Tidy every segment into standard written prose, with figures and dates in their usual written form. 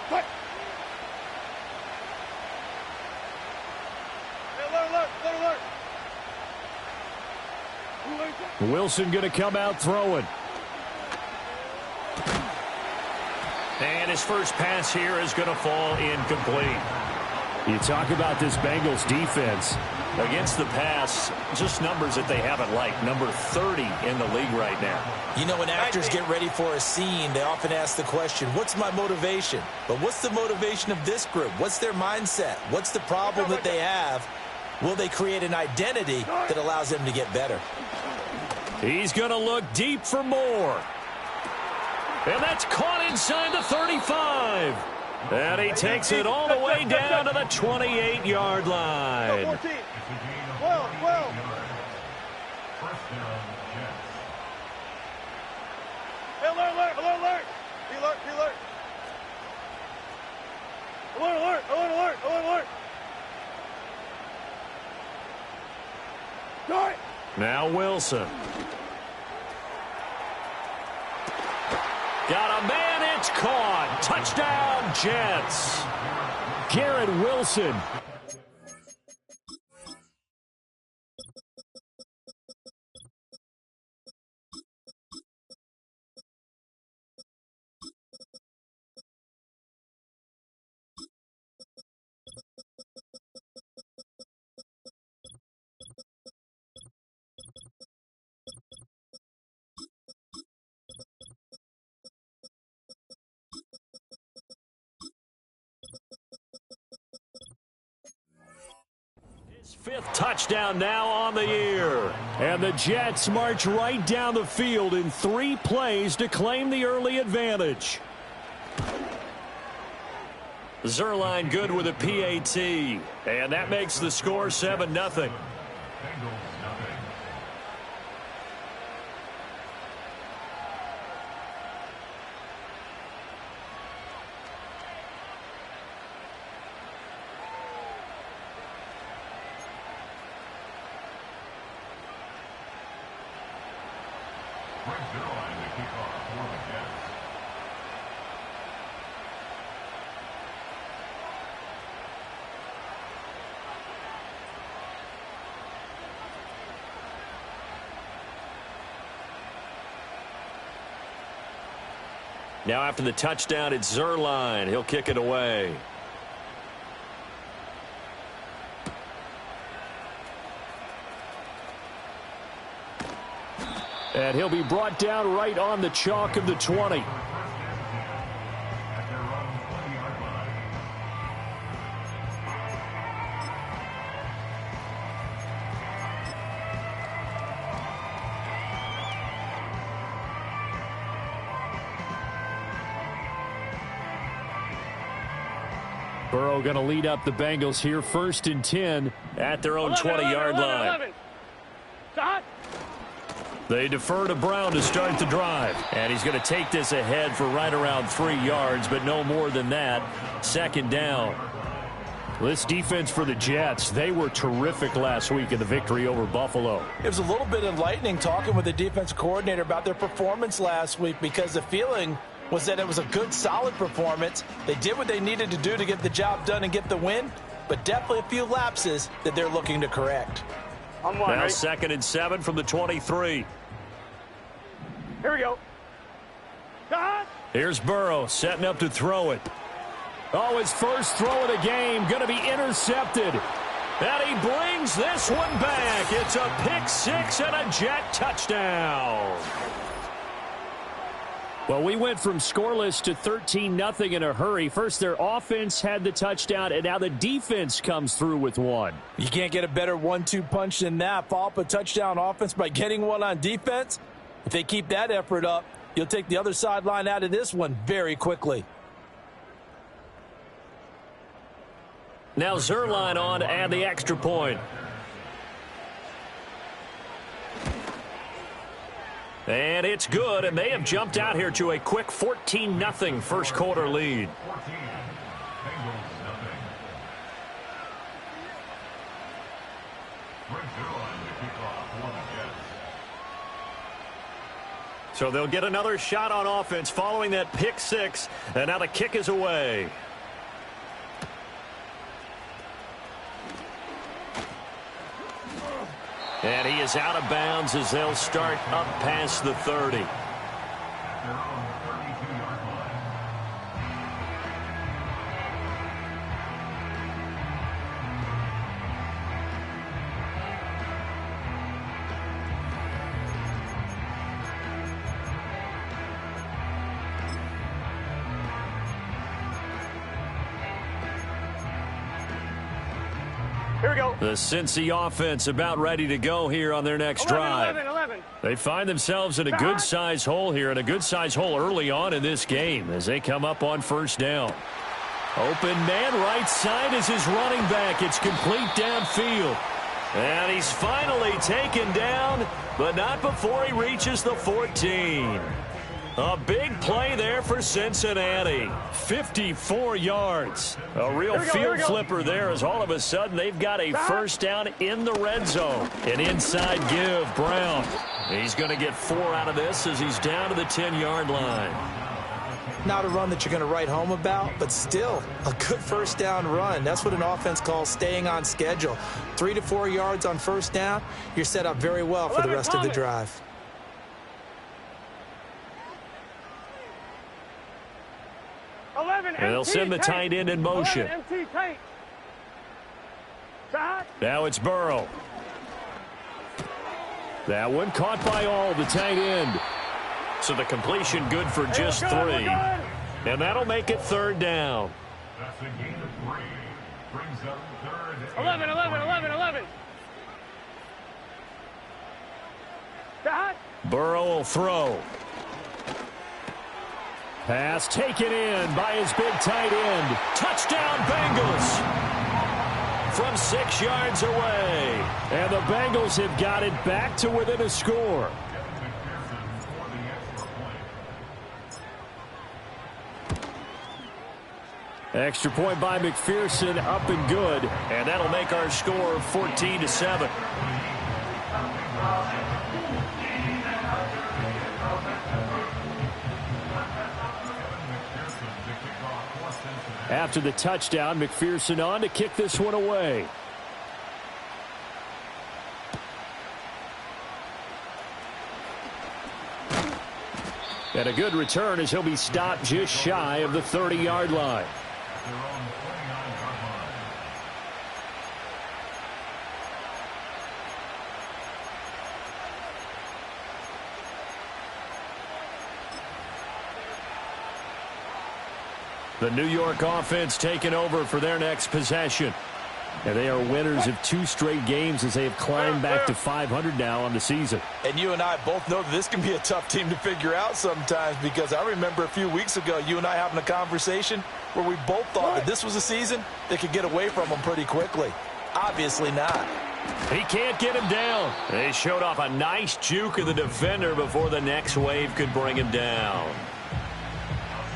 Quick. Alert. Wilson going to come out throwing. And his first pass here is going to fall incomplete. You talk about this Bengals defense. Against the pass, just numbers that they haven't liked. Number 30 in the league right now. You know, when actors get ready for a scene, they often ask the question, what's my motivation? But what's the motivation of this group? What's their mindset? What's the problem that they have? Will they create an identity that allows them to get better? He's going to look deep for more. And that's caught inside the 35. And he takes it all the way down to the 28-yard line. 14. 12. Alert. Alert. Alert. Now Wilson. Got a man, it's caught. Touchdown, Jets. Garrett Wilson. Fifth touchdown now on the year. And the Jets march right down the field in 3 plays to claim the early advantage. Zerline good with a PAT. And that makes the score 7-0. Now after the touchdown, it's Zerline. He'll kick it away. And he'll be brought down right on the chalk of the 20. Burrow going to lead up the Bengals here, 1st and 10 at their own 20-yard line. They defer to Brown to start the drive. And he's going to take this ahead for right around 3 yards, but no more than that. 2nd down. This defense for the Jets, they were terrific last week in the victory over Buffalo. It was a little bit enlightening talking with the defense coordinator about their performance last week, because the feeling was that it was a good, solid performance. They did what they needed to do to get the job done and get the win, but definitely a few lapses that they're looking to correct. Now 2nd and 7 from the 23. Here we go. Here's Burrow setting up to throw it. Oh, his first throw of the game going to be intercepted. And he brings this one back. It's a pick-6 and a Jet touchdown. Well, we went from scoreless to 13-0 in a hurry. First, their offense had the touchdown, and now the defense comes through with one. You can't get a better 1-2 punch than that. Follow up a touchdown offense by getting one on defense. If they keep that effort up, you'll take the other sideline out of this one very quickly. Now Zerline on to add the extra point. And it's good, and they have jumped out here to a quick 14-0 first quarter lead. So they'll get another shot on offense following that pick six, and now the kick is away. And he is out of bounds as they'll start up past the 30. Here we go. The Cincy offense about ready to go here on their next drive. 11. They find themselves in a good-sized hole here, and a good-sized hole early on in this game as they come up on first down. Open man right side is his running back. It's complete downfield. And he's finally taken down, but not before he reaches the 14. A big play there for Cincinnati. 54 yards. A real field flipper there as all of a sudden they've got a first down in the red zone. An inside give, Brown. He's going to get 4 out of this as he's down to the 10-yard line. Not a run that you're going to write home about, but still a good first down run. That's what an offense calls staying on schedule. 3 to 4 yards on first down, you're set up very well for the rest of the drive. And they'll send the tight end in motion. Now it's Burrow. That one caught by all, the tight end. So the completion good for just 3. And that'll make it 3rd down. That's a gain of 3. Brings up 3rd. 11. Burrow will throw. Pass taken in by his big tight end. Touchdown, Bengals! From 6 yards away. And the Bengals have got it back to within a score. Extra point by McPherson, up and good. And that'll make our score 14-7. After the touchdown, McPherson on to kick this one away. And a good return as he'll be stopped just shy of the 30-yard line. The New York offense taking over for their next possession. And they are winners of 2 straight games as they have climbed back to 500 now on the season. And you and I both know that this can be a tough team to figure out sometimes, because I remember a few weeks ago you and I having a conversation where we both thought that this was a season that could get away from them pretty quickly. Obviously not. He can't get him down. They showed off a nice juke of the defender before the next wave could bring him down.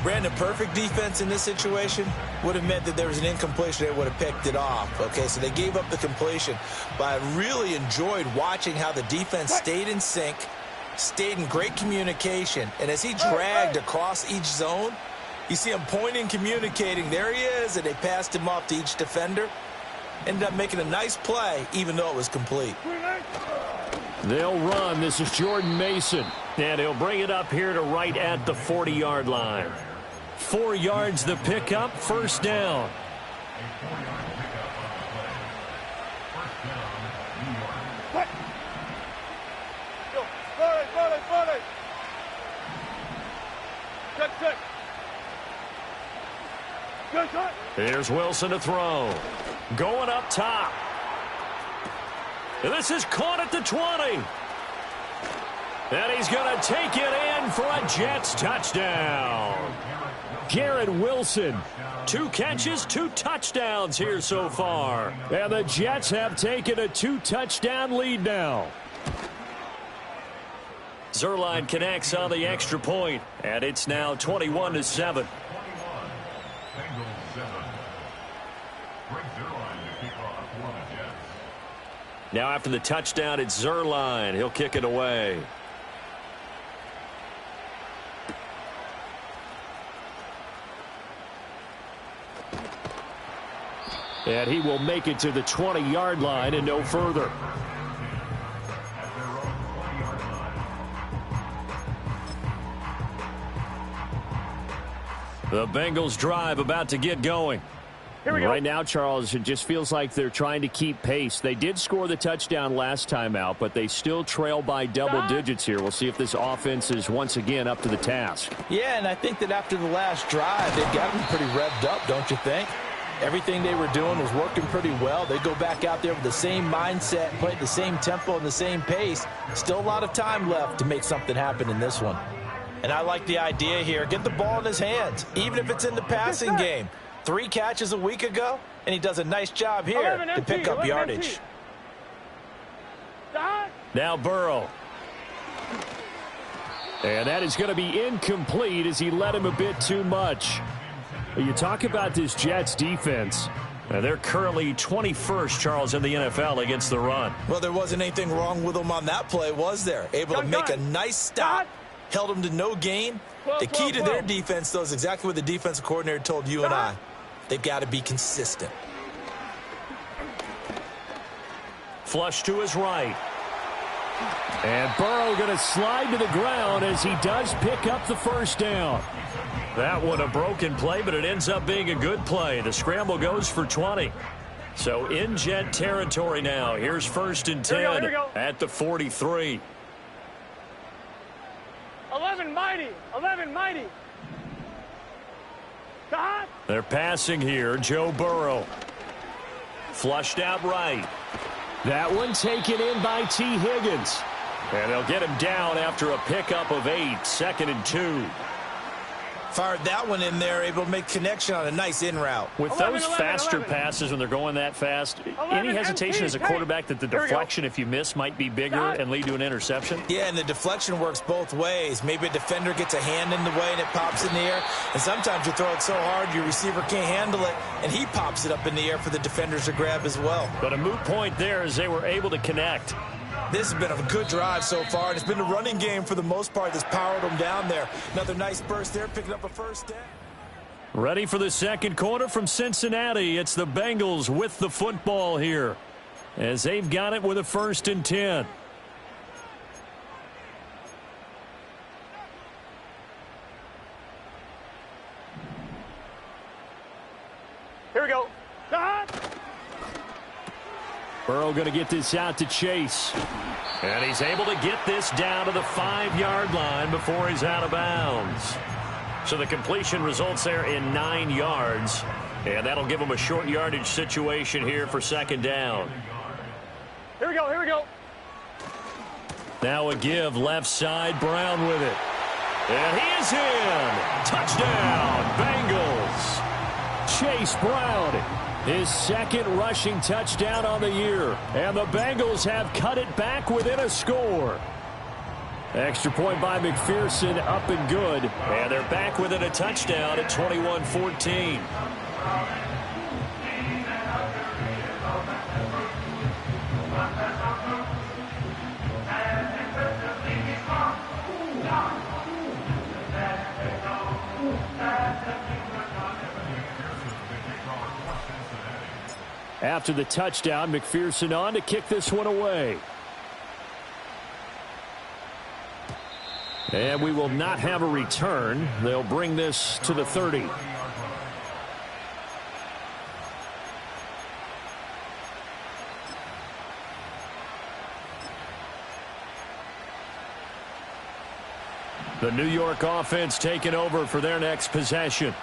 Brandon, perfect defense in this situation would have meant that there was an incompletion. They would have picked it off. Okay, so they gave up the completion. But I really enjoyed watching how the defense stayed in sync, stayed in great communication. And as he dragged across each zone, you see him pointing, communicating. There he is, and they passed him off to each defender. Ended up making a nice play, even though it was complete. They'll run. This is Jordan Mason. And he'll bring it up here to right at the 40-yard line. 4 yards the pickup, first down. Here's Wilson to throw. Going up top. And this is caught at the 20. And he's going to take it in for a Jets touchdown. Garrett Wilson, 2 catches, 2 touchdowns here so far. And the Jets have taken a 2-touchdown lead now. Zerline connects on the extra point, and it's now 21-7. Now after the touchdown, it's Zerline. He'll kick it away. And he will make it to the 20-yard line and no further. The Bengals drive about to get going. Right now, Charles, it just feels like they're trying to keep pace. They did score the touchdown last time out, but they still trail by double digits here. We'll see if this offense is once again up to the task. Yeah, and I think that after the last drive, they've got them pretty revved up, don't you think? Everything they were doing was working pretty well. They go back out there with the same mindset, play at the same tempo and the same pace. Still a lot of time left to make something happen in this one. And I like the idea here. Get the ball in his hands, even if it's in the passing game. 3 catches a week ago, and he does a nice job here to pick up yardage. Now Burrow. And that is going to be incomplete as he led him a bit too much. You talk about this Jets defense. They're currently 21st, Charles, in the NFL against the run. Well, there wasn't anything wrong with them on that play, was there? Able to make a nice stop, held them to no gain. The key to their defense, though, is exactly what the defensive coordinator told you and I. They've got to be consistent. Flush to his right. And Burrow going to slide to the ground as he does pick up the first down. That one a broken play, but it ends up being a good play. The scramble goes for 20. So in Jet territory now. Here's 1st and 10 at the 43. 11 mighty. 11 mighty. They're passing here. Joe Burrow. Flushed out right. That one taken in by T. Higgins. And they'll get him down after a pickup of 8. 2nd and 2. Fired that one in there, able to make connection on a nice in route. With those faster passes when they're going that fast, any hesitation as a quarterback that the deflection, if you miss, might be bigger and lead to an interception? Yeah, and the deflection works both ways. Maybe a defender gets a hand in the way and it pops in the air. And sometimes you throw it so hard your receiver can't handle it, and he pops it up in the air for the defenders to grab as well. But a moot point there as they were able to connect. This has been a good drive so far, and it's been a running game for the most part that's powered them down there. Another nice burst there, picking up a first down. Ready for the second quarter from Cincinnati. It's the Bengals with the football here as they've got it with a 1st and 10. Here we go. Burrow going to get this out to Chase. And he's able to get this down to the 5-yard line before he's out of bounds. So the completion results there in 9 yards. And that'll give him a short yardage situation here for 2nd down. Here we go, here we go. Now a give left side, Brown with it. And he is in. Touchdown, Bengals. Chase Brown, his 2nd rushing touchdown on the year. And the Bengals have cut it back within a score. Extra point by McPherson, up and good. And they're back within a touchdown at 21-14. After the touchdown, McPherson on to kick this one away. And we will not have a return. They'll bring this to the 30. The New York offense taking over for their next possession.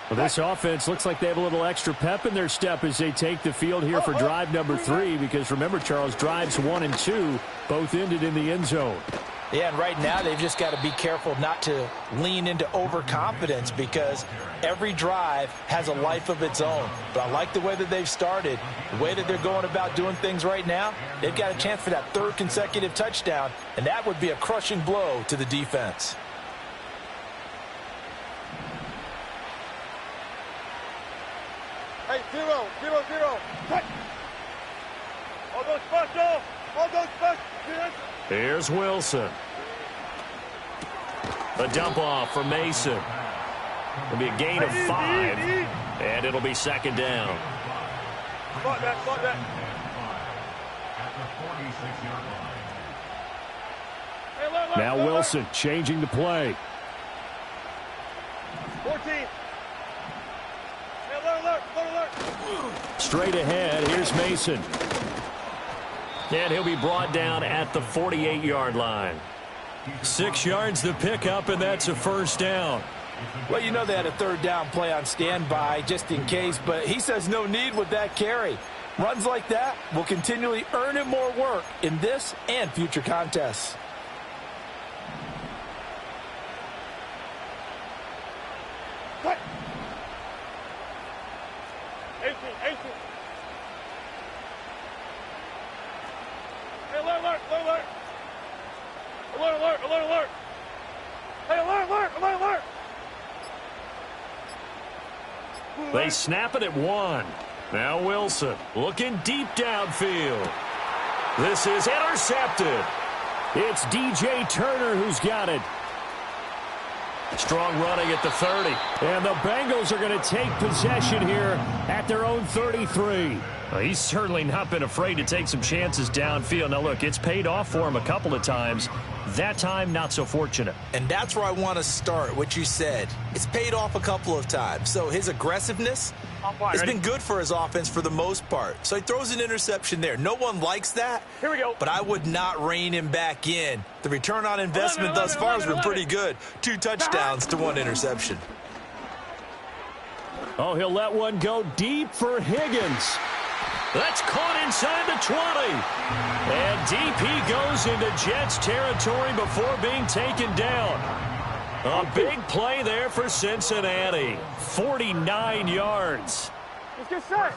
Well, this offense looks like they have a little extra pep in their step as they take the field here for drive number 3, because remember, Charles, drives 1 and 2 both ended in the end zone. Yeah, and right now they've just got to be careful not to lean into overconfidence, because every drive has a life of its own. But I like the way that they've started, the way that they're going about doing things right now. They've got a chance for that 3rd consecutive touchdown, and that would be a crushing blow to the defense. Hey, 0, 0, 0. Cut. All those special. All those special. Here's Wilson. A dump off for Mason. It'll be a gain of 5, and it'll be 2nd down. Spot that, spot that. At the 46-yard line. Hey, alert, Now alert, Wilson changing the play. 14. Hey, alert, alert, alert. Straight ahead, here's Mason. And he'll be brought down at the 48-yard line. 6 yards the pickup, and that's a first down. Well, you know they had a third down play on standby just in case, but he says no need with that carry. Runs like that will continually earn him more work in this and future contests. Cut. 18, 18. Hey, alert, alert, alert. Alert, alert, alert, alert. Hey, alert, alert, alert, alert. They snap it at 1. Now Wilson looking deep downfield. This is intercepted. It's DJ Turner who's got it. Strong running at the 30. And the Bengals are going to take possession here at their own 33. Well, he's certainly not been afraid to take some chances downfield. Now, look, it's paid off for him a couple of times. That time, not so fortunate. And that's where I want to start, what you said. It's paid off a couple of times. So his aggressiveness has been good for his offense for the most part. So he throws an interception there. No one likes that. Here we go. But I would not rein him back in. The return on investment thus far has been pretty good. 2 touchdowns to 1 interception. Oh, he'll let one go deep for Higgins. That's caught inside the 20. And DP goes into Jets territory before being taken down. A big play there for Cincinnati. 49 yards. Let's get set.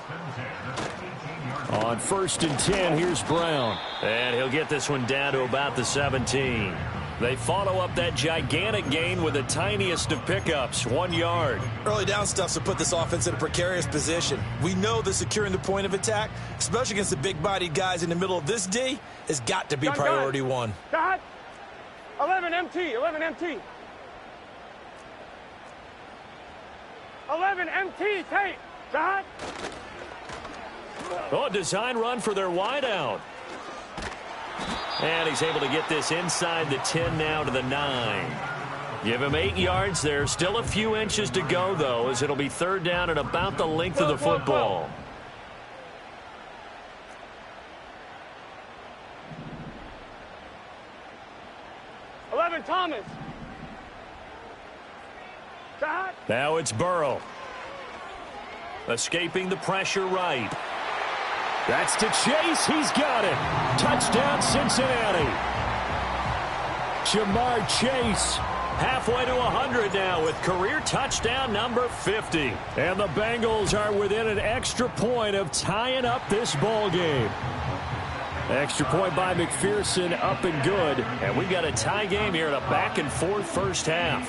On 1st and 10, here's Brown. And he'll get this one down to about the 17. They follow up that gigantic gain with the tiniest of pickups, 1 yard. Early down stuff to put this offense in a precarious position. We know that securing the point of attack, especially against the big-bodied guys in the middle of this D, has got to be priority 1. Dot. 11 MT, 11 MT. 11 MT, tape. Dot. Oh, a design run for their wideout. And he's able to get this inside the 10 now to the 9. Give him 8 yards there. Still a few inches to go, though, as it'll be 3rd down and about the length of the football. Thomas. Shot. Now it's Burrow. Escaping the pressure right. That's to Chase. He's got it. Touchdown, Cincinnati. Jamar Chase halfway to 100 now with career touchdown number 50. And the Bengals are within an extra point of tying up this ball game. Extra point by McPherson, up and good. And we've got a tie game here in a back-and-forth first half.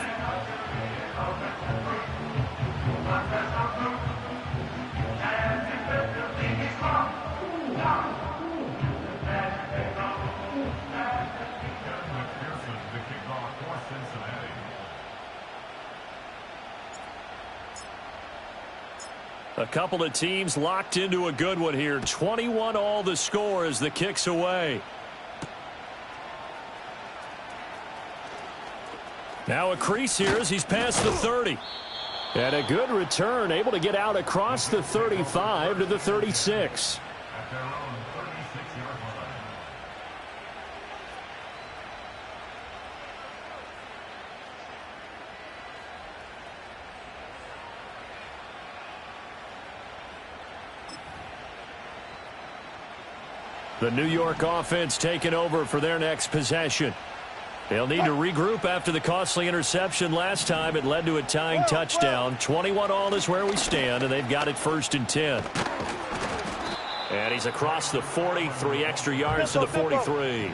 A couple of teams locked into a good one here. 21 all the score as the kick's away. Now a crease here as he's past the 30. And a good return, able to get out across the 35 to the 36. At their own 36-yard line. The New York offense taking over for their next possession. They'll need to regroup after the costly interception last time. It led to a tying touchdown. 21 all is where we stand, and they've got it 1st and 10. And he's across the 40, 3 extra yards to the 43.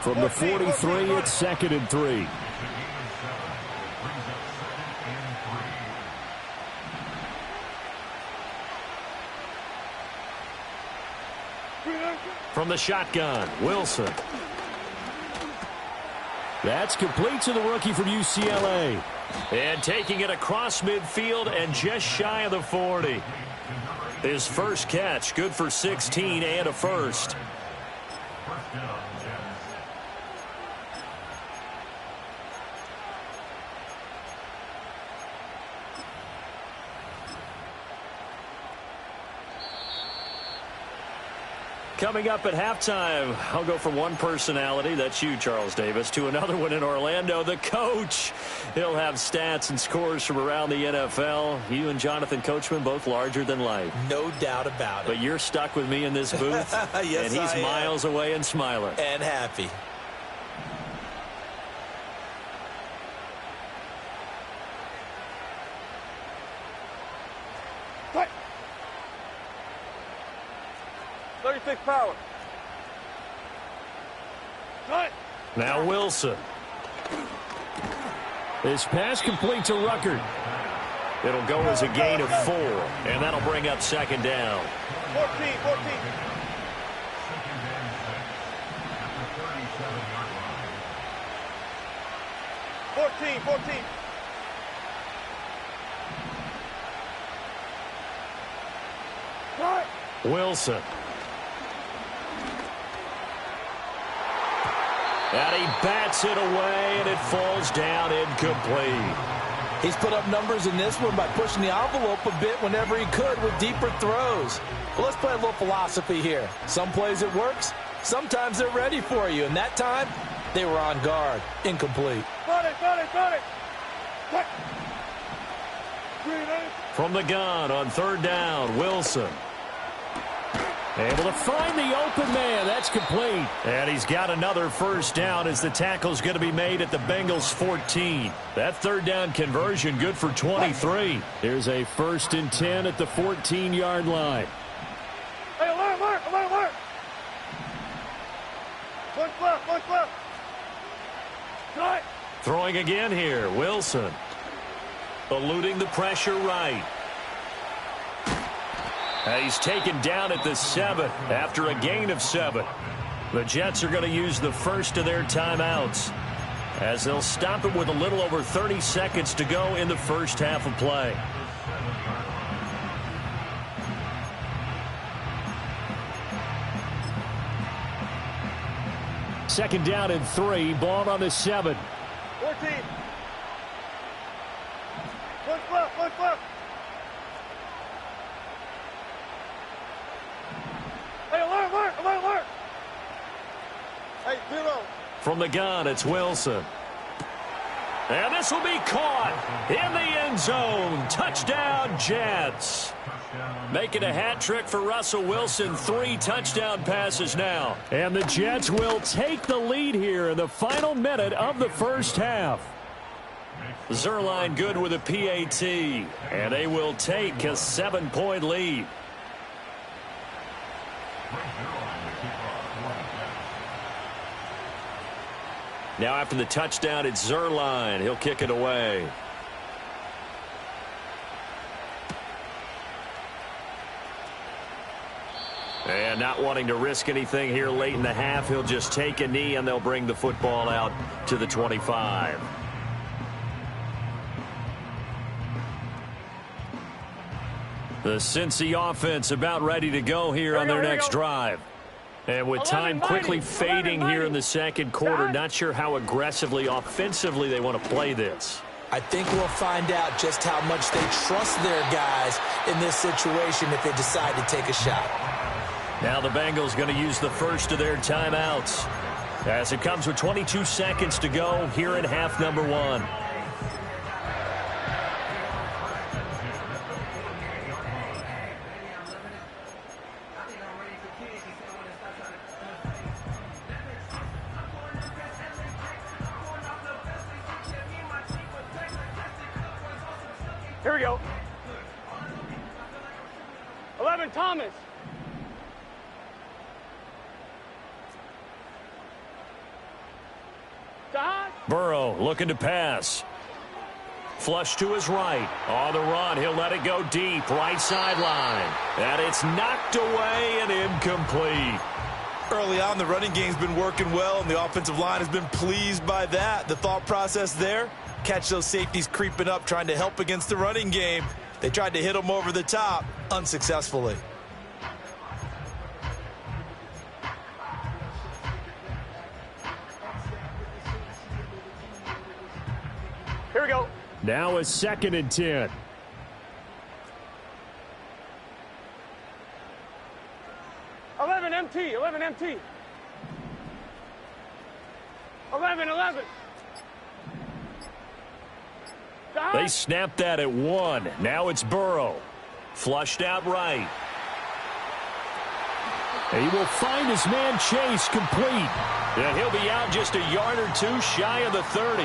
From the 43, it's 2nd and 3. From the shotgun, Wilson. That's complete to the rookie from UCLA. And taking it across midfield and just shy of the 40. His first catch, good for 16 and a first. First down, Jets. Coming up at halftime, I'll go from one personality, that's you, Charles Davis, to another one in Orlando, the coach. He'll have stats and scores from around the NFL. You and Jonathan Coachman, both larger than life. No doubt about it. But you're stuck with me in this booth, yes, and he's miles away and smiling. And happy. Cut. 36 power. Cut. Now Wilson. This pass complete to Ruckert. It'll go as a gain of 4, and that'll bring up second down. 14. Second and 6 at the 37-yard line. 14. Cut. Wilson. And he bats it away, and it falls down incomplete. He's put up numbers in this one by pushing the envelope a bit whenever he could with deeper throws. Well, let's play a little philosophy here. Some plays it works. Sometimes they're ready for you. And that time, they were on guard. Incomplete. Got it. Cut. From the gun on third down, Wilson. Able to find the open man. That's complete. And he's got another first down as the tackle's going to be made at the Bengals 14. That third down conversion good for 23. Here's a 1st and 10 at the 14-yard line. Hey, alert. One left. Cut. Throwing again here, Wilson. Eluding the pressure right. And he's taken down at the 7 after a gain of 7. The Jets are going to use the first of their timeouts as they'll stop it with a little over 30 seconds to go in the first half of play. Second down and 3, ball on the 7. 14. One left. Hey, alert. Hey, 0. From the gun, it's Wilson. And this will be caught in the end zone. Touchdown, Jets. Making a hat trick for Russell Wilson. 3 touchdown passes now. And the Jets will take the lead here in the final minute of the first half. Zerline good with a PAT. And they will take a 7-point lead. Now after the touchdown, it's Zerline. He'll kick it away. And not wanting to risk anything here late in the half, he'll just take a knee and they'll bring the football out to the 25. The Cincy offense about ready to go here on their next drive. And with time quickly fading here in the second quarter, not sure how aggressively, offensively they want to play this. I think we'll find out just how much they trust their guys in this situation if they decide to take a shot. Now the Bengals going to use the first of their timeouts as it comes with 22 seconds to go here in half number 1. Here we go. 11, Thomas. Burrow looking to pass. Flush to his right. On the run, he'll let it go deep. Right sideline. And it's knocked away and incomplete. Early on, the running game's been working well, and the offensive line has been pleased by that. The thought process there, catch those safeties creeping up, trying to help against the running game. They tried to hit him over the top unsuccessfully. Here we go. Now a 2nd and 10. MT, 11 MT. 11. They snapped that at 1. Now it's Burrow. Flushed out right. He will find his man Chase complete. And he'll be out just a yard or two shy of the 30.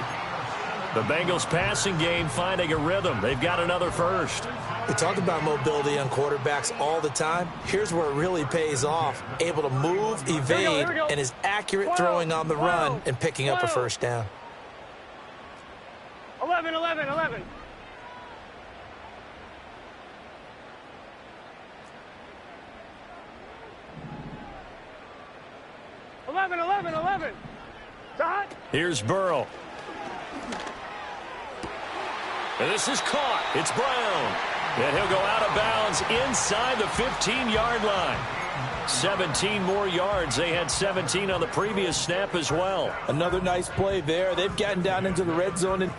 The Bengals passing game finding a rhythm. They've got another first. We talk about mobility on quarterbacks all the time. Here's where it really pays off. Able to move, evade, and is accurate throwing on the run and picking up a first down. 11. 11. Dot. Here's Burrow. And this is caught. It's Brown. And he'll go out of bounds inside the 15-yard line. 17 more yards. They had 17 on the previous snap as well. Another nice play there. They've gotten down into the red zone. And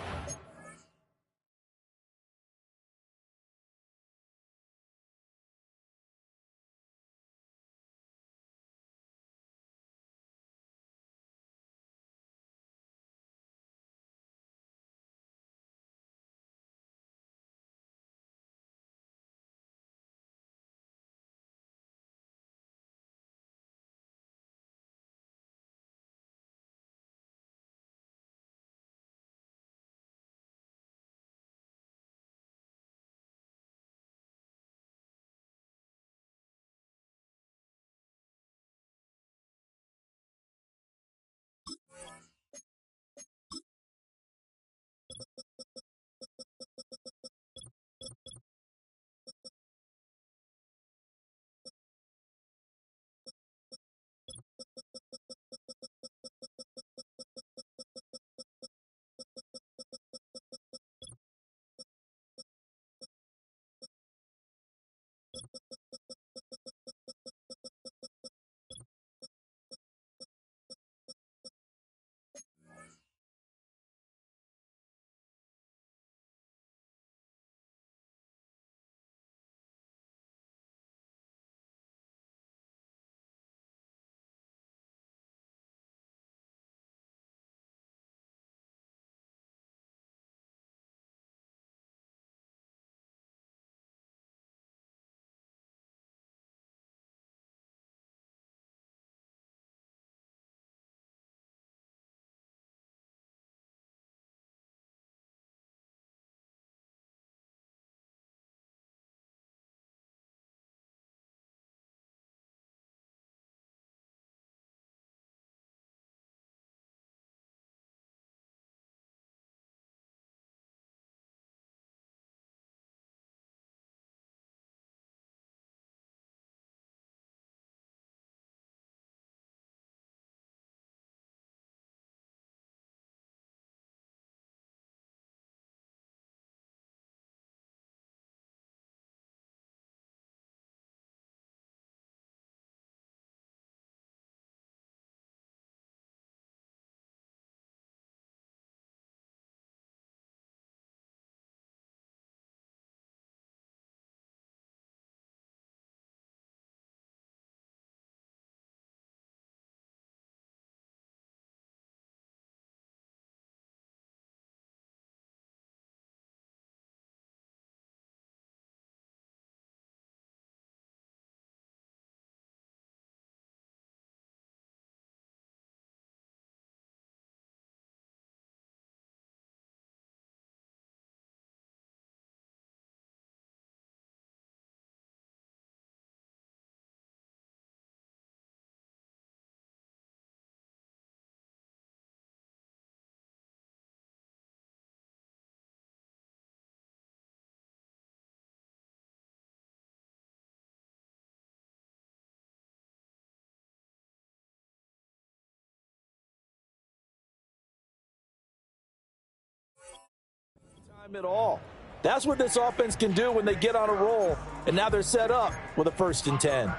time at all. That's what this offense can do when they get on a roll, and now they're set up with a 1st and 10.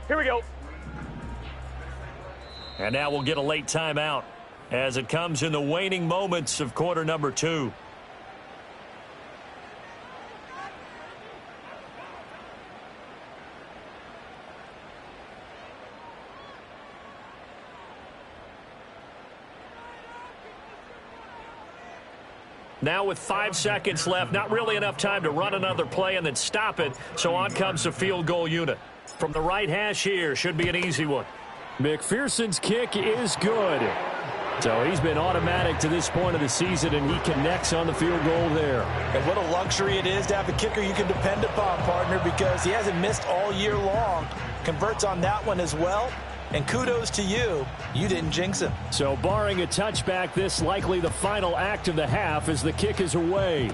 Here we go. And now we'll get a late timeout as it comes in the waning moments of quarter number 2. Now with 5 seconds left, not really enough time to run another play and then stop it, so on comes the field goal unit. From the right hash here, should be an easy one. McPherson's kick is good. So he's been automatic to this point of the season, and he connects on the field goal there. And what a luxury it is to have a kicker you can depend upon, partner, because he hasn't missed all year long. Converts on that one as well. And kudos to you. You didn't jinx him. So barring a touchback, this likely the final act of the half as the kick is away.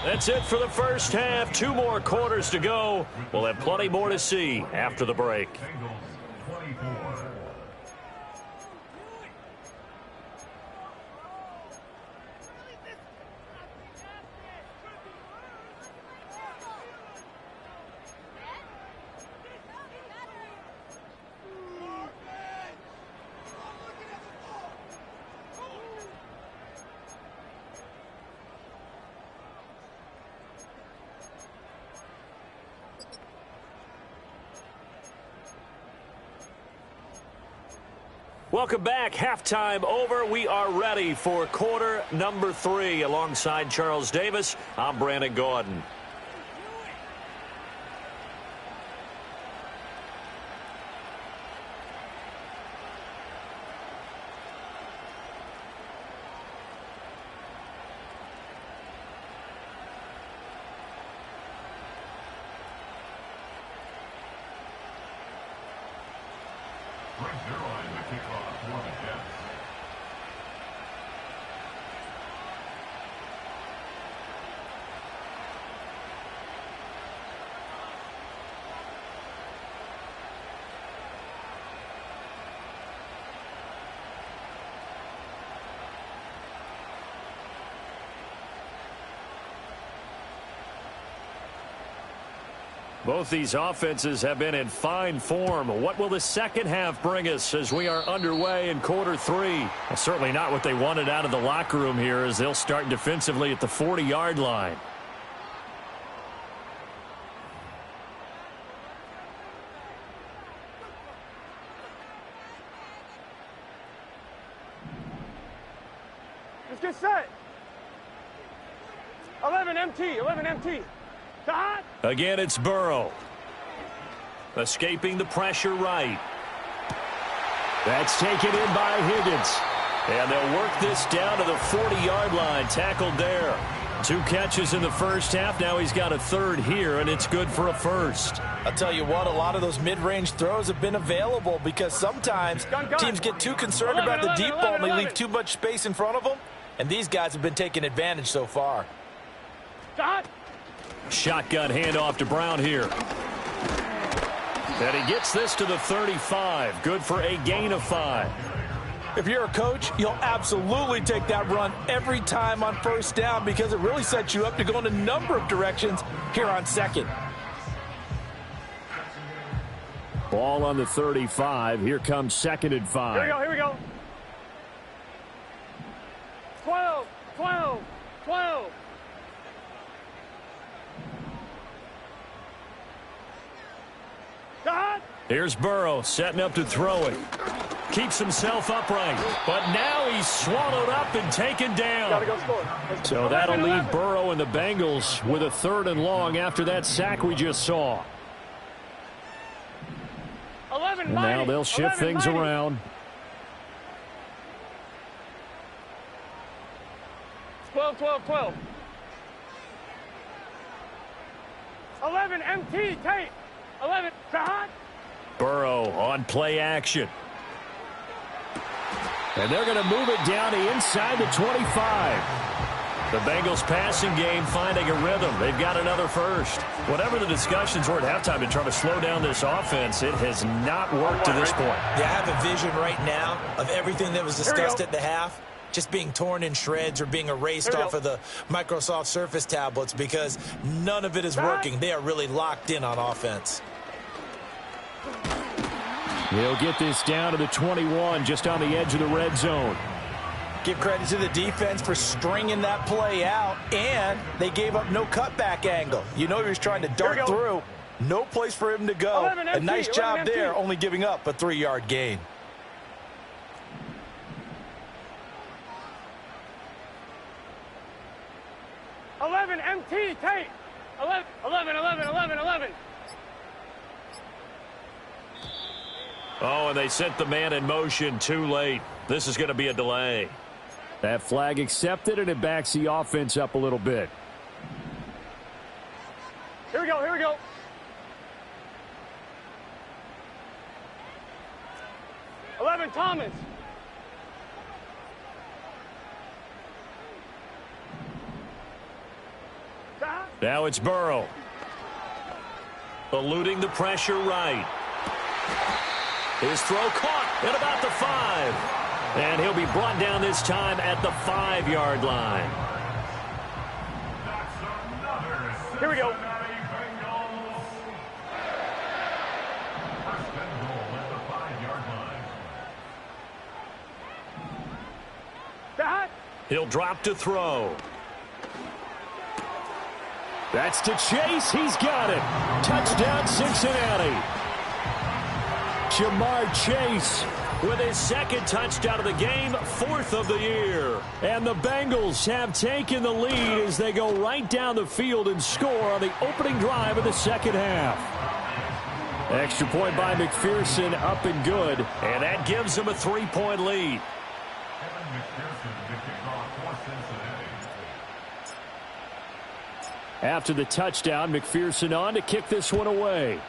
That's it for the first half. 2 more quarters to go. We'll have plenty more to see after the break. Bengals 24. Welcome back. Halftime over. We are ready for quarter number 3. Alongside Charles Davis, I'm Brandon Gordon. Brings their line to kickoff for the Jets. Both these offenses have been in fine form. What will the second half bring us as we are underway in quarter 3? Well, certainly not what they wanted out of the locker room here, as they'll start defensively at the 40-yard line. Let's get set. 11 MT, 11 MT. Stop. Again, it's Burrow. Escaping the pressure right. That's taken in by Higgins. And they'll work this down to the 40-yard line. Tackled there. 2 catches in the first half. Now he's got a 3rd here, and it's good for a 1st. I'll tell you what, a lot of those mid-range throws have been available because sometimes teams get too concerned about the deep ball and they leave too much space in front of them. And these guys have been taking advantage so far. Stop. Shotgun handoff to Brown here. And he gets this to the 35. Good for a gain of 5. If you're a coach, you'll absolutely take that run every time on 1st down because it really sets you up to go in a number of directions here on 2nd. Ball on the 35. Here comes 2nd and 5. Here we go, here we go. 12, 12, 12. Here's Burrow setting up to throw it. Keeps himself upright, but now he's swallowed up and taken down. Gotta go score. So that'll leave Burrow and the Bengals with a 3rd and long after that sack we just saw. 11 And now they'll shift things around. 12, 12, 12. 11 MT, tape. 11, Sahat. Burrow on play action. And they're going to move it down to inside the 25. The Bengals passing game finding a rhythm. They've got another first. Whatever the discussions were at halftime to try to slow down this offense, it has not worked to this point. Yeah, I have a vision right now of everything that was discussed at the half just being torn in shreds or being erased off of the Microsoft Surface tablets because none of it is working. They are really locked in on offense. He'll get this down to the 21, just on the edge of the red zone. Give credit to the defense for stringing that play out, and they gave up no cutback angle. You know he was trying to dart through. No place for him to go. A nice job there, only giving up a 3-yard gain. MT, tight. 11. Oh, and they sent the man in motion too late. This is going to be a delay. That flag accepted, and it backs the offense up a little bit. Here we go. 11, Thomas. Now it's Burrow. Eluding the pressure right. His throw caught at about the 5. And he'll be brought down this time at the 5-yard line. Here we go. He'll drop to throw. That's to Chase. He's got it. Touchdown, Cincinnati. Jamar Chase with his second touchdown of the game, 4th of the year. And the Bengals have taken the lead as they go right down the field and score on the opening drive of the second half. Extra point by McPherson, up and good. And that gives them a 3-point lead. After the touchdown, McPherson on to kick this one away.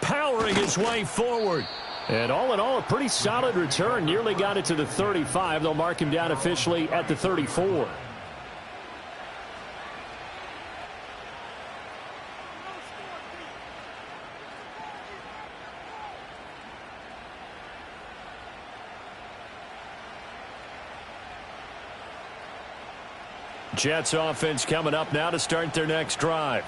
Powering his way forward. And all in all, a pretty solid return. Nearly got it to the 35. They'll mark him down officially at the 34. Jets offense coming up now to start their next drive.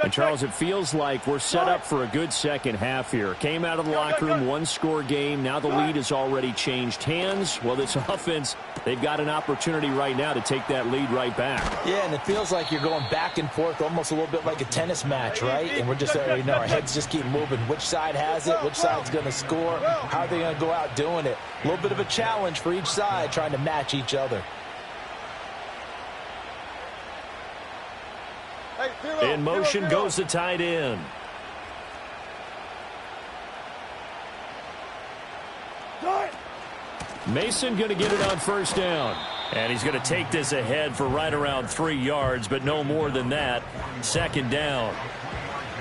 And Charles, it feels like we're set up for a good second half here. Came out of the locker room, 1-score game. Now the lead has already changed hands. Well, this offense, they've got an opportunity right now to take that lead right back. Yeah, and it feels like you're going back and forth almost a little bit like a tennis match, right? And we're just, our heads just keep moving. Which side has it? Which side's going to score? How are they going to go out doing it? A little bit of a challenge for each side trying to match each other. In motion goes the tight end. Mason going to get it on first down. And he's going to take this ahead for right around 3 yards, but no more than that. Second down.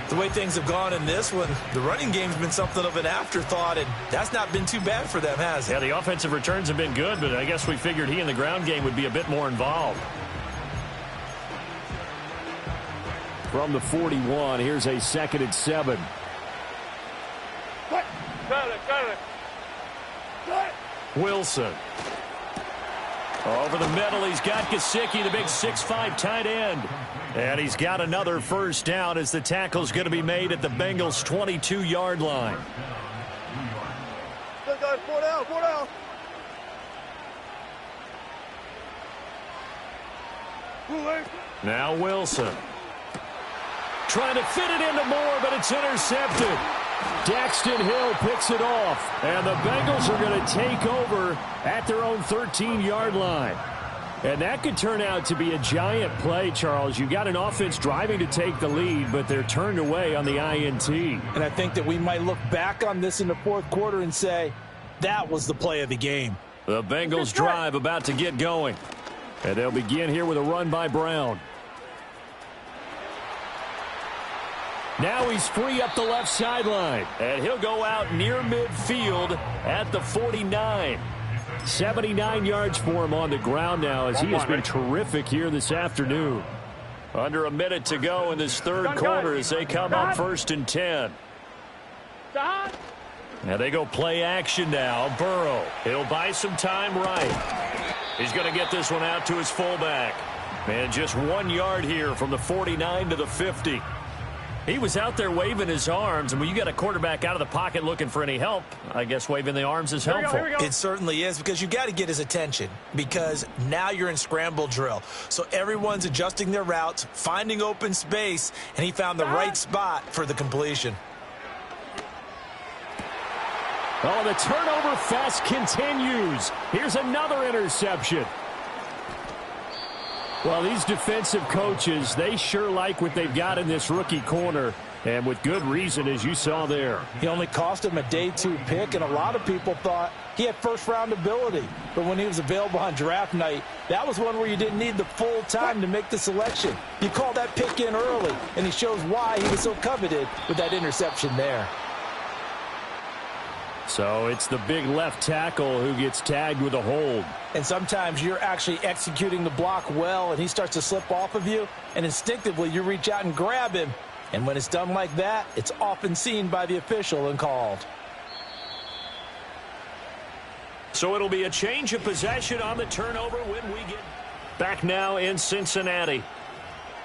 The way things have gone in this one, the running game's been something of an afterthought, and that's not been too bad for them, has it? Yeah, the offensive returns have been good, but I guess we figured he in the ground game would be a bit more involved. From the 41, here's a 2nd and 7. Wilson. Over the middle, he's got Gesicki, the big 6'5" tight end. And he's got another first down as the tackle's going to be made at the Bengals' 22-yard line. Four down. Now Wilson. Trying to fit it into Moore, but it's intercepted. Daxton Hill picks it off, and the Bengals are going to take over at their own 13-yard line. And that could turn out to be a giant play, Charles. You got an offense driving to take the lead, but they're turned away on the INT. And I think that we might look back on this in the 4th quarter and say, that was the play of the game. The Bengals drive about to get going. And they'll begin here with a run by Brown. Now he's free up the left sideline, and he'll go out near midfield at the 49. 79 yards for him on the ground now as he has been terrific here this afternoon. Under a minute to go in this third quarter as they come up 1st and 10. And they go play action now. Burrow, he'll buy some time right. He's going to get this one out to his fullback. And just 1 yard here from the 49 to the 50. He was out there waving his arms, and when you got a quarterback out of the pocket looking for any help, I guess waving the arms is helpful. Here we go. It certainly is, because you got to get his attention, because now you're in scramble drill. So everyone's adjusting their routes, finding open space, and he found the right spot for the completion. Oh, the turnover fest continues. Here's another interception. Well, these defensive coaches, they sure like what they've got in this rookie corner, and with good reason, as you saw there. He only cost him a day 2 pick, and a lot of people thought he had first-round ability. But when he was available on draft night, that was one where you didn't need the full time to make the selection. You call that pick in early, and he shows why he was so coveted with that interception there. So it's the big left tackle who gets tagged with a hold. And sometimes you're actually executing the block well, and he starts to slip off of you, and instinctively you reach out and grab him. And when it's done like that, it's often seen by the official and called. So it'll be a change of possession on the turnover when we get back now in Cincinnati.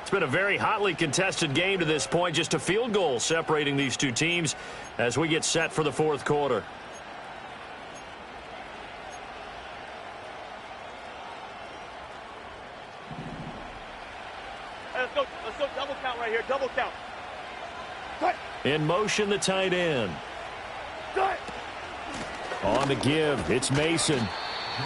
It's been a very hotly contested game to this point. Just a field goal separating these two teams as we get set for the fourth quarter. Hey, let's go double count right here, double count. Cut. In motion, the tight end. Cut. On the give, it's Mason.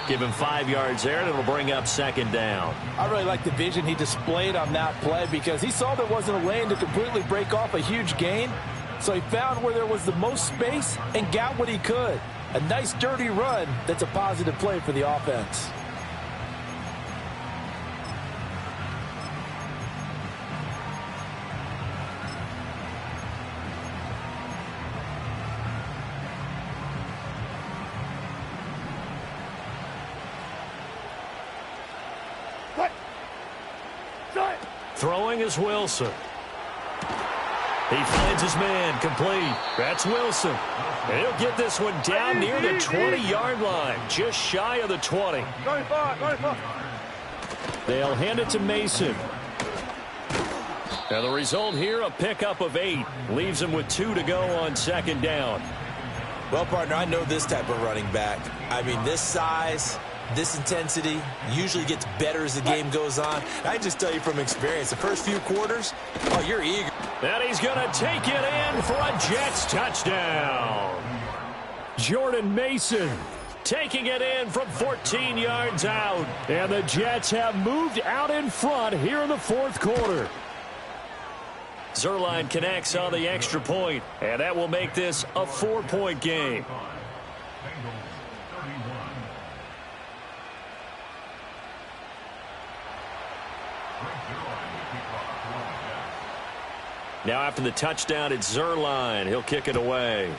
Give him 5 yards there, and it'll bring up 2nd down. I really like the vision he displayed on that play, because he saw there wasn't a lane to completely break off a huge gain. So he found where there was the most space and got what he could. A nice dirty run that's a positive play for the offense. Throwing is Wilson. He finds his man, complete. That's Wilson. And he'll get this one down near the 20-yard line, just shy of the 20. They'll hand it to Mason. And the result here, a pickup of 8. Leaves him with 2 to go on 2nd down. Well, partner, I know this type of running back. I mean, this size, this intensity usually gets better as the game goes on. I just tell you from experience, the first few quarters, oh, you're eager. And he's going to take it in for a Jets touchdown. Jordan Mason taking it in from 14 yards out. And the Jets have moved out in front here in the fourth quarter. Zuerlein connects on the extra point, and that will make this a 4-point game. Now after the touchdown, it's Zuerlein. He'll kick it away.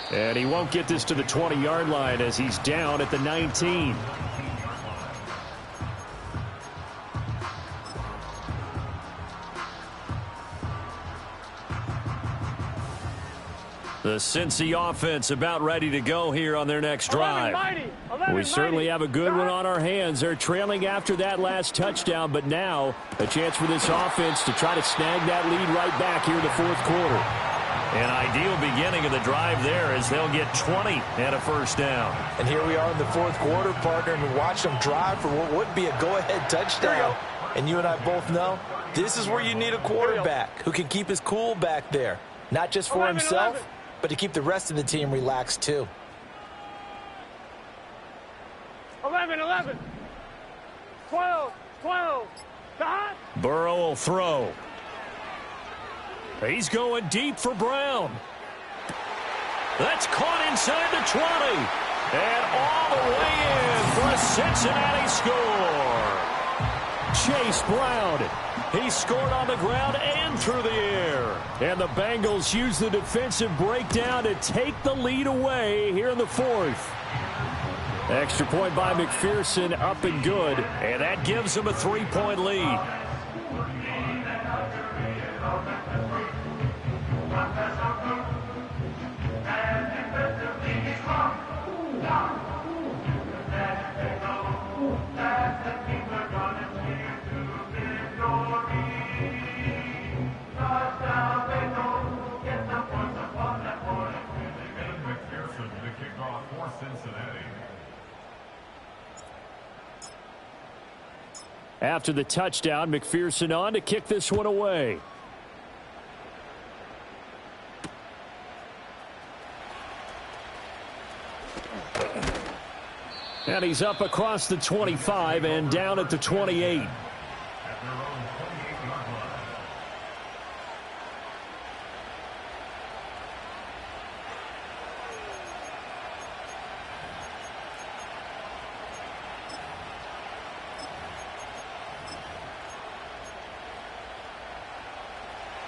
And he won't get this to the 20-yard line as he's down at the 19. The Cincy offense about ready to go here on their next drive. We certainly have a good one on our hands. They're trailing after that last touchdown, but now a chance for this offense to try to snag that lead right back here in the fourth quarter. An ideal beginning of the drive there as they'll get 20 and a first down. And here we are in the fourth quarter, partner, and we watch them drive for what would be a go-ahead touchdown. And you and I both know this is where you need a quarterback who can keep his cool back there, not just for himself, but to keep the rest of the team relaxed too. 11, 12. Burrow will throw. He's going deep for Brown. That's caught inside the 20. And all the way in for a Cincinnati score. Chase Brown. He scored on the ground and through the air. And the Bengals use the defensive breakdown to take the lead away here in the fourth. Extra point by McPherson, up and good. And that gives them a 3-point lead. After the touchdown, McPherson on to kick this one away. And he's up across the 25 and down at the 28.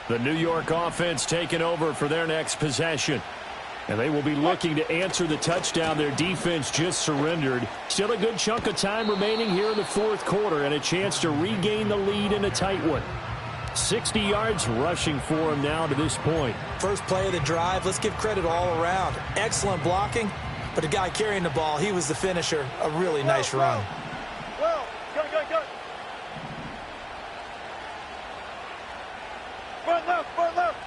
The New York offense taking over for their next possession. And they will be looking to answer the touchdown their defense just surrendered. Still a good chunk of time remaining here in the fourth quarter and a chance to regain the lead in a tight one. 60 yards rushing for him now to this point. First play of the drive, let's give credit all around. Excellent blocking, but the guy carrying the ball, he was the finisher. A really nice run. Go. Front left.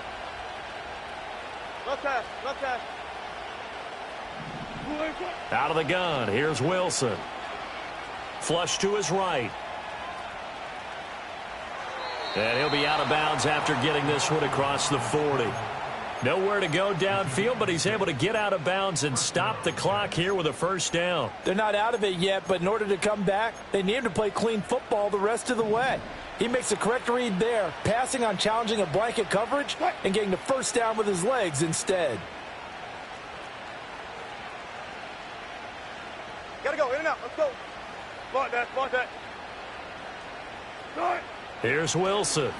Left pass. Out of the gun, here's Wilson. Flush to his right. And he'll be out of bounds after getting this one across the 40. Nowhere to go downfield, but he's able to get out of bounds and stop the clock here with a first down. They're not out of it yet, but in order to come back, they need him to play clean football the rest of the way. He makes the correct read there, passing on challenging a blanket coverage and getting the first down with his legs instead. Gotta go, in and out, let's go. Block that. Start. Here's Wilson.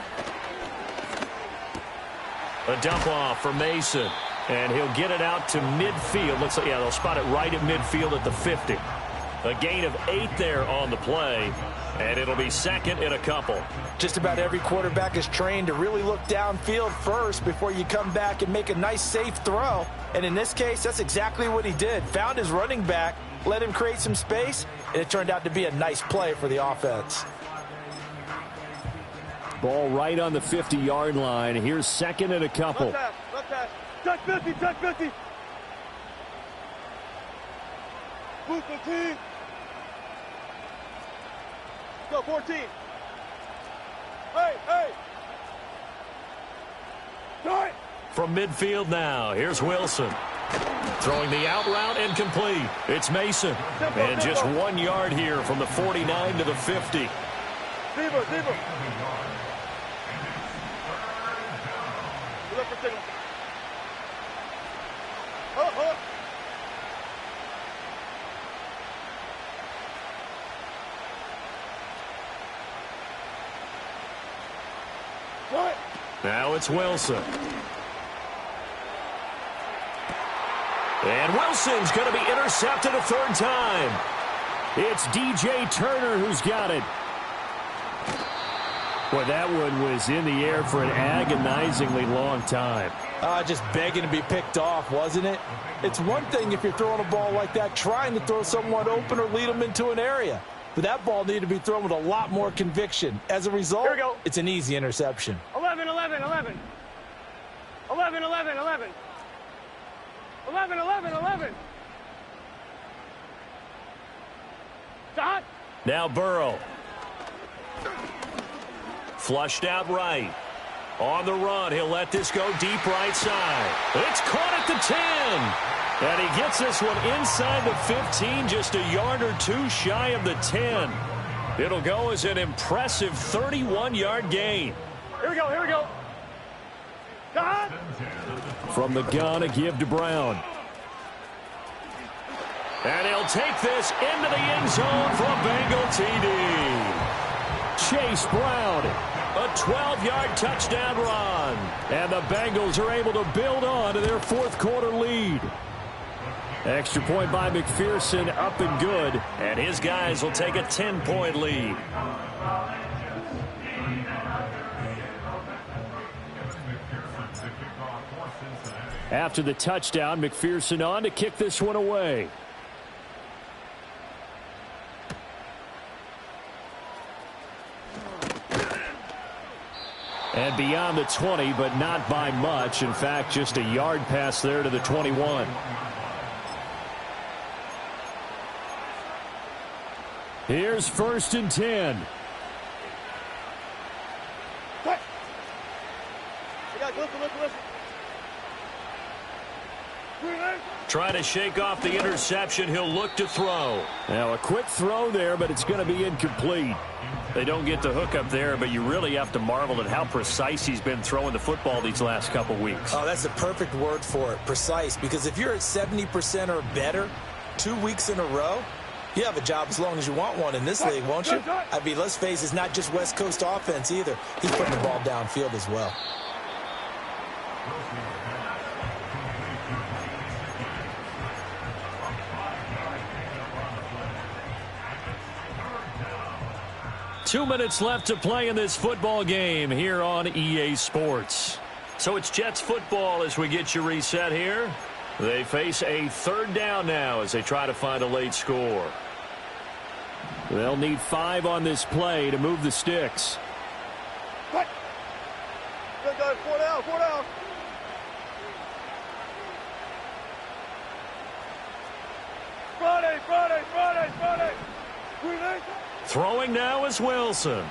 A dump off for Mason. And he'll get it out to midfield. Looks like, they'll spot it right at midfield at the 50. A gain of 8 there on the play. And it'll be second in a couple. Just about every quarterback is trained to really look downfield first before you come back and make a nice, safe throw. And in this case, that's exactly what he did. Found his running back, let him create some space, and it turned out to be a nice play for the offense. Ball right on the 50-yard line. Here's second and a couple. Left pass. Touch 50. Move 15. Go 14. Hey. Start. From midfield now, here's Wilson. Throwing the out route incomplete. It's Mason. And just 1 yard here from the 49 to the 50. Zebra. Look for signal. Hold up. Now it's Wilson. And Wilson's going to be intercepted a third time. It's DJ Turner who's got it. Boy, that one was in the air for an agonizingly long time. Just begging to be picked off, wasn't it? It's one thing if you're throwing a ball like that, trying to throw someone open or lead them into an area. But that ball needed to be thrown with a lot more conviction. As a result, it's an easy interception. 11. 11. Stop. Now Burrow. Flushed out right. On the run, he'll let this go deep right side. It's caught at the 10. And he gets this one inside the 15, just a yard or two shy of the 10. It'll go as an impressive 31-yard gain. Here we go. From the gun, a give to Brown. And he'll take this into the end zone for a Bengal TD. Chase Brown, a 12-yard touchdown run. And the Bengals are able to build on to their fourth quarter lead. Extra point by McPherson, up and good. And his guys will take a 10-point lead. After the touchdown, McPherson on to kick this one away. And beyond the 20, but not by much. In fact, just a yard pass there to the 21. Here's 1st and 10. What? Listen. Trying to shake off the interception. He'll look to throw. Now a quick throw there, but it's going to be incomplete. They don't get the hook up there, but you really have to marvel at how precise he's been throwing the football these last couple weeks. Oh, that's the perfect word for it, precise. Because if you're at 70% or better 2 weeks in a row, you have a job as long as you want one in this league, won't you? I mean, let's face it, it's not just West Coast offense either. He's putting the ball downfield as well. Two minutes left to play in this football game here on EA Sports. So it's Jets football as we get you reset here. They face a 3rd down now as they try to find a late score. They'll need 5 on this play to move the sticks. What? Good guys, 4 down. Friday. Throwing now is Wilson.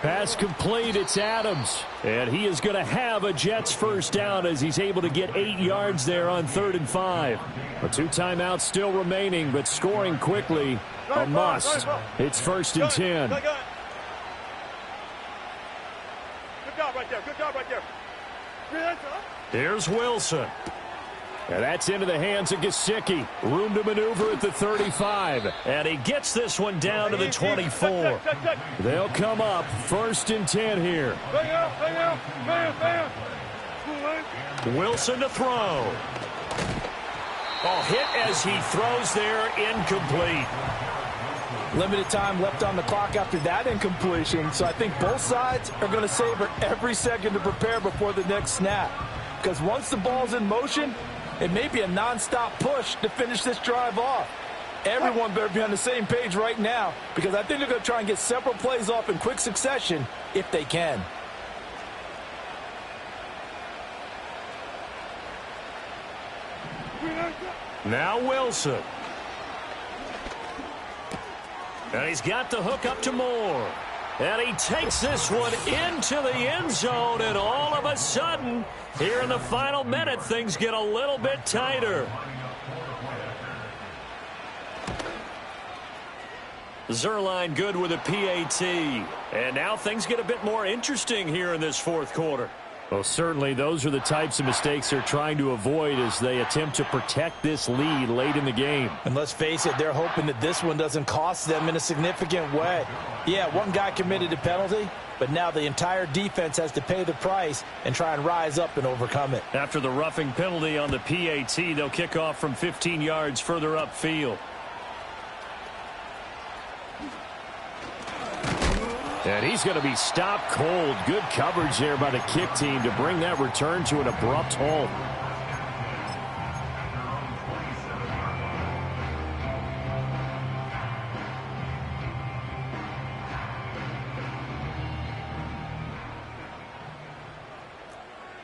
Pass complete, it's Adams. And he is going to have a Jets 1st down as he's able to get 8 yards there on 3rd and 5. A 2 timeouts still remaining, but scoring quickly a must. It's 1st and 10. Good job right there. Here's Wilson. And that's into the hands of Gesicki. Room to maneuver at the 35. And he gets this one down to the 24. They'll come up 1st and 10 here. Wilson to throw. Hit as he throws there, incomplete. Limited time left on the clock after that incompletion. So I think both sides are going to savor every second to prepare before the next snap. Because once the ball's in motion, it may be a non-stop push to finish this drive off. Everyone better be on the same page right now because I think they're going to try and get several plays off in quick succession if they can. Now Wilson. And he's got the hook up to Moore. And he takes this one into the end zone, and all of a sudden, here in the final minute, things get a little bit tighter. Zerline good with a PAT. And now things get a bit more interesting here in this 4th quarter. Well, certainly those are the types of mistakes they're trying to avoid as they attempt to protect this lead late in the game. And let's face it, they're hoping that this one doesn't cost them in a significant way. Yeah, one guy committed a penalty, but now the entire defense has to pay the price and try and rise up and overcome it. After the roughing penalty on the PAT, they'll kick off from 15 yards further upfield. And he's going to be stopped cold. Good coverage there by the kick team to bring that return to an abrupt halt.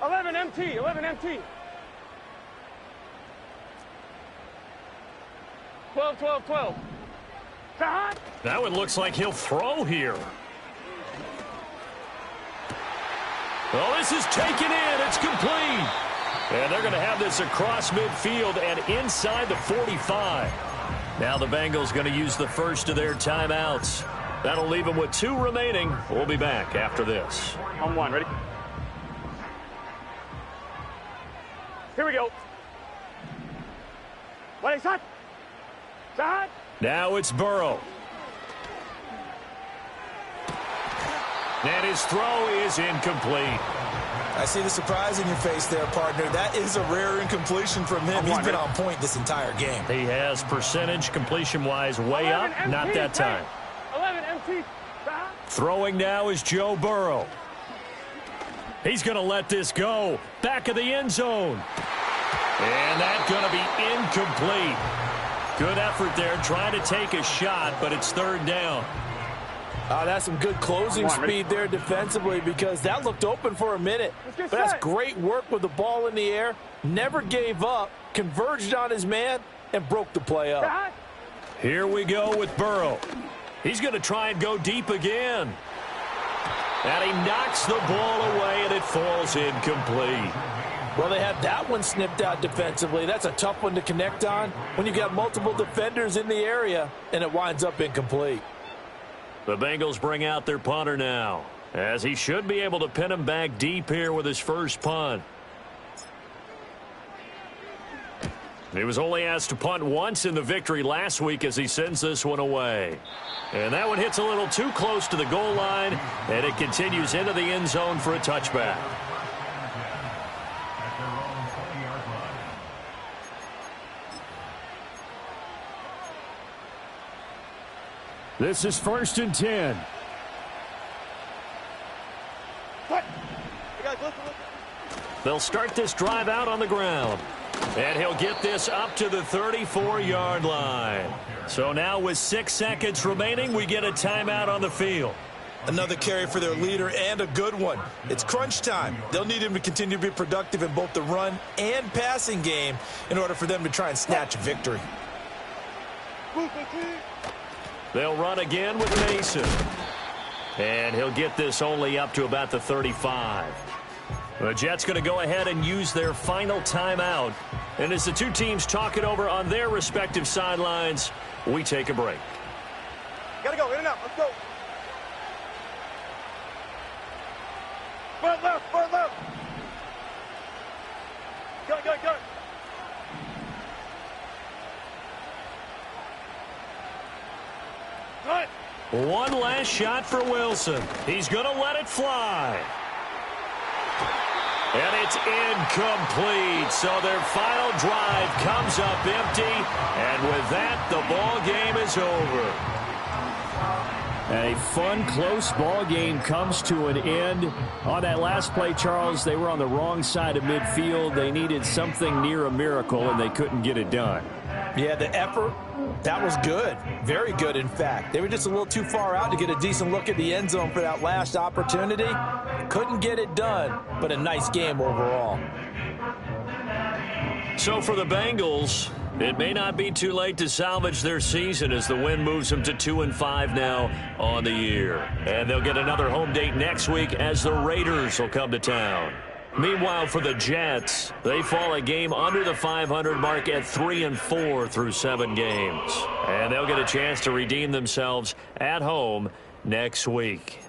Eleven MT. 12. That one looks like he'll throw here. Oh, this is taken in. It's complete. And they're going to have this across midfield and inside the 45. Now the Bengals going to use the first of their timeouts. That'll leave them with 2 remaining. We'll be back after this. On 1, ready? Here we go. Now it's Burrow. And his throw is incomplete. I see the surprise in your face there, partner. That is a rare incompletion from him. He's been on point this entire game. He has percentage completion-wise way up. Not that time. 11 MT. Throwing now is Joe Burrow. He's going to let this go. Back of the end zone. And that's going to be incomplete. Good effort there trying to take a shot, but it's third down. That's some good closing speed there defensively because that looked open for a minute. But that's great work with the ball in the air. Never gave up, converged on his man, and broke the play up. Here we go with Burrow. He's going to try and go deep again. And he knocks the ball away, and it falls incomplete. Well, they had that one snipped out defensively. That's a tough one to connect on when you got multiple defenders in the area, and it winds up incomplete. The Bengals bring out their punter now, as he should be able to pin him back deep here with his first punt. He was only asked to punt once in the victory last week as he sends this one away. And that one hits a little too close to the goal line, and it continues into the end zone for a touchback. This is 1st and 10. They'll start this drive out on the ground. And he'll get this up to the 34-yard line. So now with 6 seconds remaining, we get a timeout on the field. Another carry for their leader and a good one. It's crunch time. They'll need him to continue to be productive in both the run and passing game in order for them to try and snatch a victory. They'll run again with Mason. And he'll get this only up to about the 35. The Jets going to go ahead and use their final timeout. And as the two teams talk it over on their respective sidelines, we take a break. Gotta go, in and out, let's go. Front left, front left. Go. One last shot for Wilson. He's going to let it fly. And it's incomplete. So their final drive comes up empty. And with that, the ball game is over. A fun, close ball game comes to an end. On that last play, Charles, they were on the wrong side of midfield. They needed something near a miracle, and they couldn't get it done. Yeah, the effort, that was good. Very good, in fact. They were just a little too far out to get a decent look at the end zone for that last opportunity. Couldn't get it done, but a nice game overall. So for the Bengals, it may not be too late to salvage their season as the win moves them to 2-5 now on the year. And they'll get another home date next week as the Raiders will come to town. Meanwhile, for the Jets, they fall a game under the 500 mark at 3-4 through 7 games. And they'll get a chance to redeem themselves at home next week.